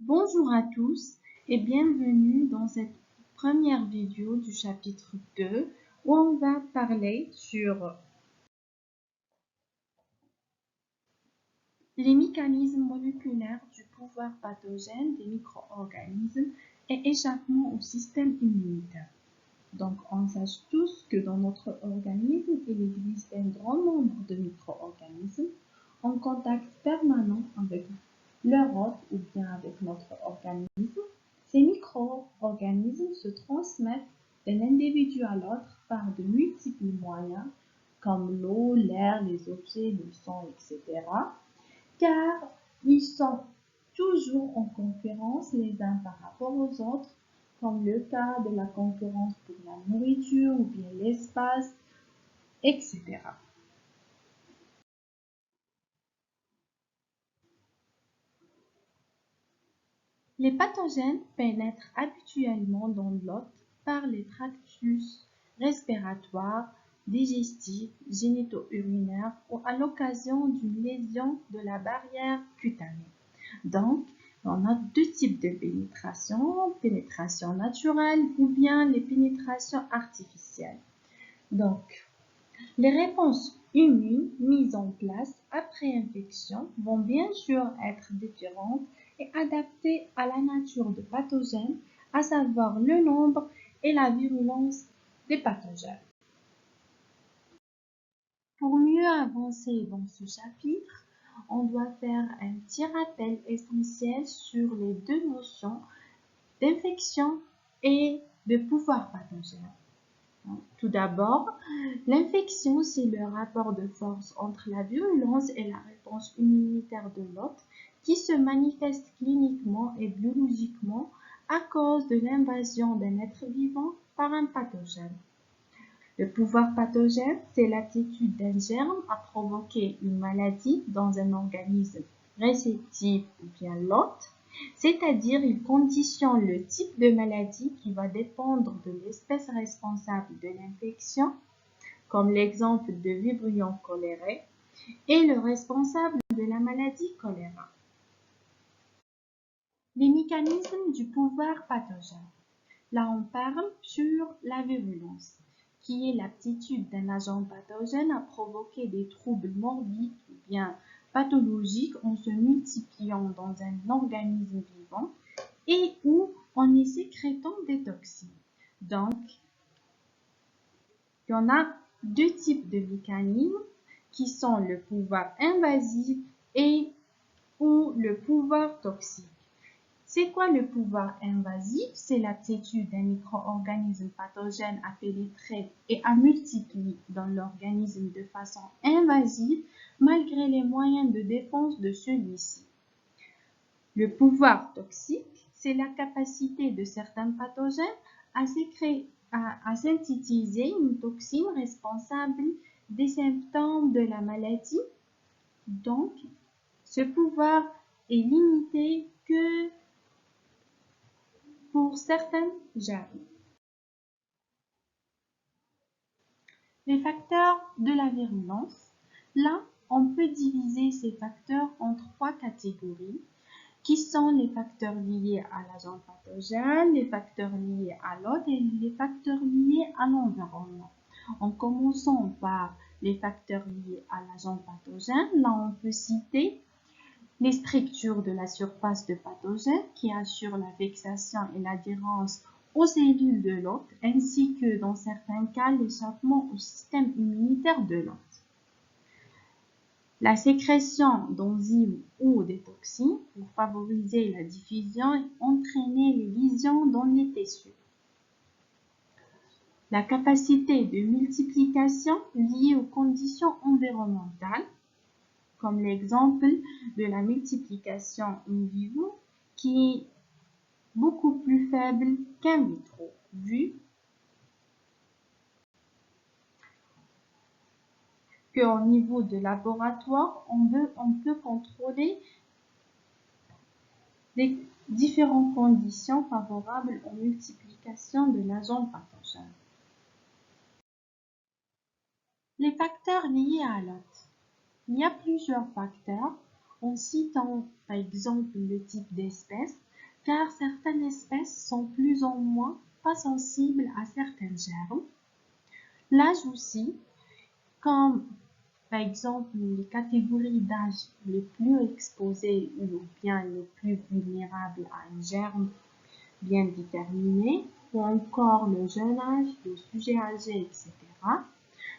Bonjour à tous et bienvenue dans cette première vidéo du chapitre 2 où on va parler sur les mécanismes moléculaires du pouvoir pathogène des micro-organismes et échappement au système immunitaire. Donc, on sache tous que dans notre organisme, il existe un grand nombre de micro-organismes en contact permanent avec leur hôte ou bien avec notre organisme. Ces micro-organismes se transmettent d'un individu à l'autre par de multiples moyens comme l'eau, l'air, les objets, le sang, etc. car ils sont toujours en concurrence les uns par rapport aux autres, comme le cas de la concurrence pour la nourriture ou bien l'espace, etc. Les pathogènes pénètrent habituellement dans l'hôte par les tractus respiratoires, digestifs, génito-urinaires ou à l'occasion d'une lésion de la barrière cutanée. Donc, on a deux types de pénétration naturelle ou bien les pénétrations artificielles. Donc, les réponses immunes mises en place après infection vont bien sûr être différentes et adaptées à la nature de pathogènes, à savoir le nombre et la virulence des pathogènes. Pour mieux avancer dans ce chapitre, on doit faire un petit rappel essentiel sur les deux notions d'infection et de pouvoir pathogène. Tout d'abord, l'infection, c'est le rapport de force entre la virulence et la réponse immunitaire de l'hôte qui se manifeste cliniquement et biologiquement à cause de l'invasion d'un être vivant par un pathogène. Le pouvoir pathogène, c'est l'aptitude d'un germe à provoquer une maladie dans un organisme réceptif ou bien l'hôte, c'est-à-dire il conditionne le type de maladie qui va dépendre de l'espèce responsable de l'infection, comme l'exemple de Vibrio cholerae, et le responsable de la maladie choléra. Les mécanismes du pouvoir pathogène. Là, on parle sur la virulence, qui est l'aptitude d'un agent pathogène à provoquer des troubles morbides ou bien pathologiques en se multipliant dans un organisme vivant et ou en y sécrétant des toxines. Donc, il y en a deux types de mécanismes qui sont le pouvoir invasif et ou le pouvoir toxique. C'est quoi le pouvoir invasif? C'est l'aptitude d'un micro-organisme pathogène à pénétrer et à multiplier dans l'organisme de façon invasive malgré les moyens de défense de celui-ci. Le pouvoir toxique, c'est la capacité de certains pathogènes à synthétiser une toxine responsable des symptômes de la maladie. Donc, ce pouvoir est limité que pour certains germes. Les facteurs de la virulence. Là, on peut diviser ces facteurs en trois catégories qui sont les facteurs liés à l'agent pathogène, les facteurs liés à l'hôte et les facteurs liés à l'environnement. En commençant par les facteurs liés à l'agent pathogène, là on peut citer les structures de la surface de pathogène qui assurent la fixation et l'adhérence aux cellules de l'hôte, ainsi que dans certains cas l'échappement au système immunitaire de l'hôte. La sécrétion d'enzymes ou des toxines pour favoriser la diffusion et entraîner les lésions dans les tissus. La capacité de multiplication liée aux conditions environnementales, comme l'exemple de la multiplication in vivo qui est beaucoup plus faible qu'in vitro, vu qu'au niveau de laboratoire, on peut contrôler les différentes conditions favorables aux multiplications de l'agent pathogène. Les facteurs liés à l'hôte. Il y a plusieurs facteurs. En citant par exemple le type d'espèce, car certaines espèces sont plus ou moins pas sensibles à certains germes. L'âge aussi, comme par exemple les catégories d'âge les plus exposées ou bien les plus vulnérables à un germe bien déterminé, ou encore le jeune âge, le sujet âgé, etc.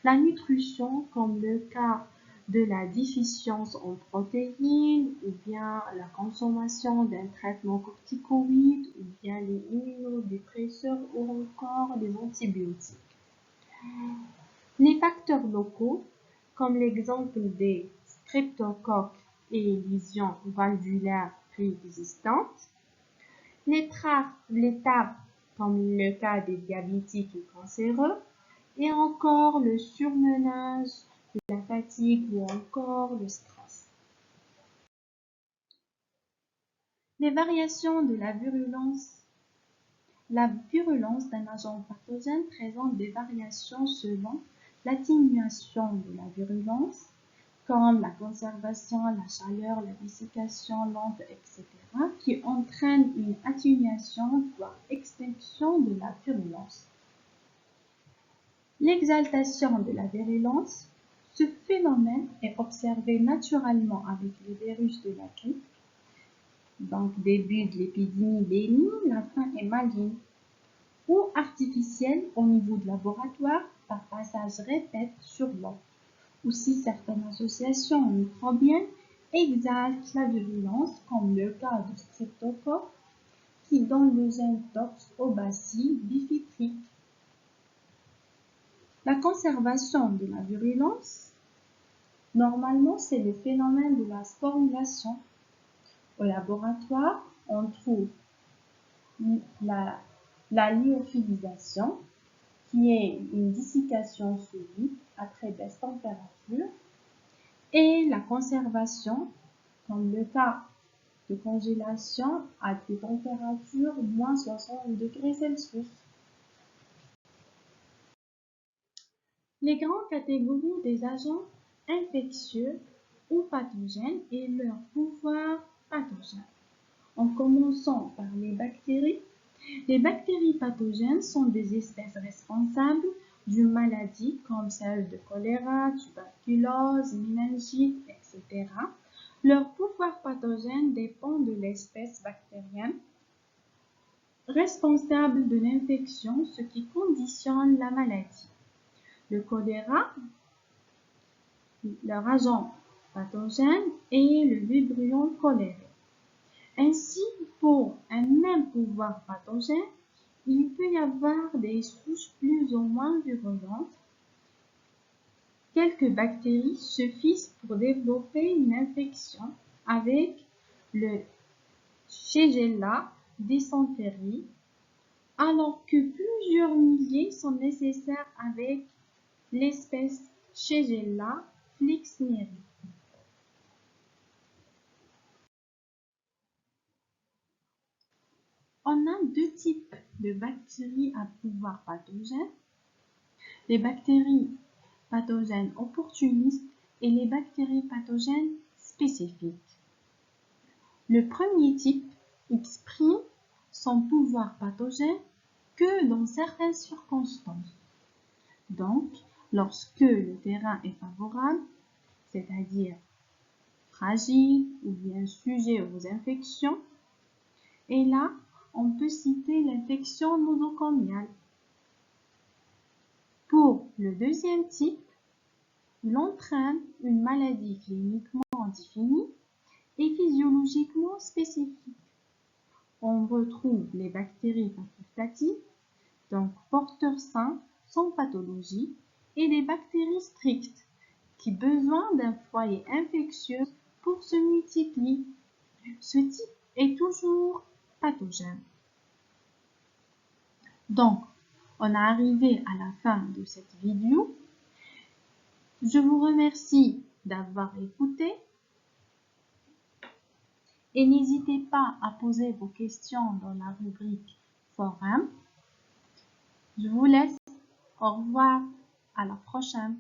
La nutrition, comme le cas de la déficience en protéines, ou bien la consommation d'un traitement corticoïde, ou bien les immunodépresseurs, ou encore les antibiotiques. Les facteurs locaux, comme l'exemple des streptocoques et lésions valvulaires préexistantes, les tares, comme le cas des diabétiques et cancéreux, et encore le surmenage, la fatigue ou encore le stress. Les variations de la virulence. La virulence d'un agent pathogène présente des variations selon l'atténuation de la virulence, comme la conservation, la chaleur, la dessiccation lente, etc., qui entraînent une atténuation, voire extinction de la virulence. L'exaltation de la virulence. Ce phénomène est observé naturellement avec le virus de la grippe. Donc, début de l'épidémie bénigne, la fin est maligne, ou artificielle au niveau de laboratoire par passage répète sur l'eau. Aussi, certaines associations microbiennes exaltent la virulence, comme le cas du streptocoque qui donne le gène tox au bacille bifidrique. La conservation de la virulence, normalement, c'est le phénomène de la sporulation. Au laboratoire, on trouve la lyophilisation, qui est une dessiccation subite à très basse température, et la conservation, comme le cas de congélation à des températures moins 60 degrés Celsius. Les grandes catégories des agents infectieux ou pathogènes et leur pouvoir pathogène. En commençant par les bactéries. Les bactéries pathogènes sont des espèces responsables d'une maladie comme celle de choléra, tuberculose, méningite, etc. Leur pouvoir pathogène dépend de l'espèce bactérienne responsable de l'infection, ce qui conditionne la maladie. Le choléra, leur agent pathogène est le vibrio cholérique. Ainsi, pour un même pouvoir pathogène, il peut y avoir des souches plus ou moins virulentes. Quelques bactéries suffisent pour développer une infection avec le Shigella dysentery, alors que plusieurs milliers sont nécessaires avec l'espèce Shigella flexneri. On a deux types de bactéries à pouvoir pathogène, les bactéries pathogènes opportunistes et les bactéries pathogènes spécifiques. Le premier type exprime son pouvoir pathogène que dans certaines circonstances. Donc, lorsque le terrain est favorable, c'est-à-dire fragile ou bien sujet aux infections, et là, on peut citer l'infection nosocomiale. Pour le deuxième type, il entraîne une maladie cliniquement définie et physiologiquement spécifique. On retrouve les bactéries facultatives, donc porteurs sains sans pathologie, et les bactéries strictes, qui ont besoin d'un foyer infectieux pour se multiplier. Ce type est toujours pathogène. Donc, on est arrivé à la fin de cette vidéo. Je vous remercie d'avoir écouté et n'hésitez pas à poser vos questions dans la rubrique forum. Je vous laisse. Au revoir. À la prochaine.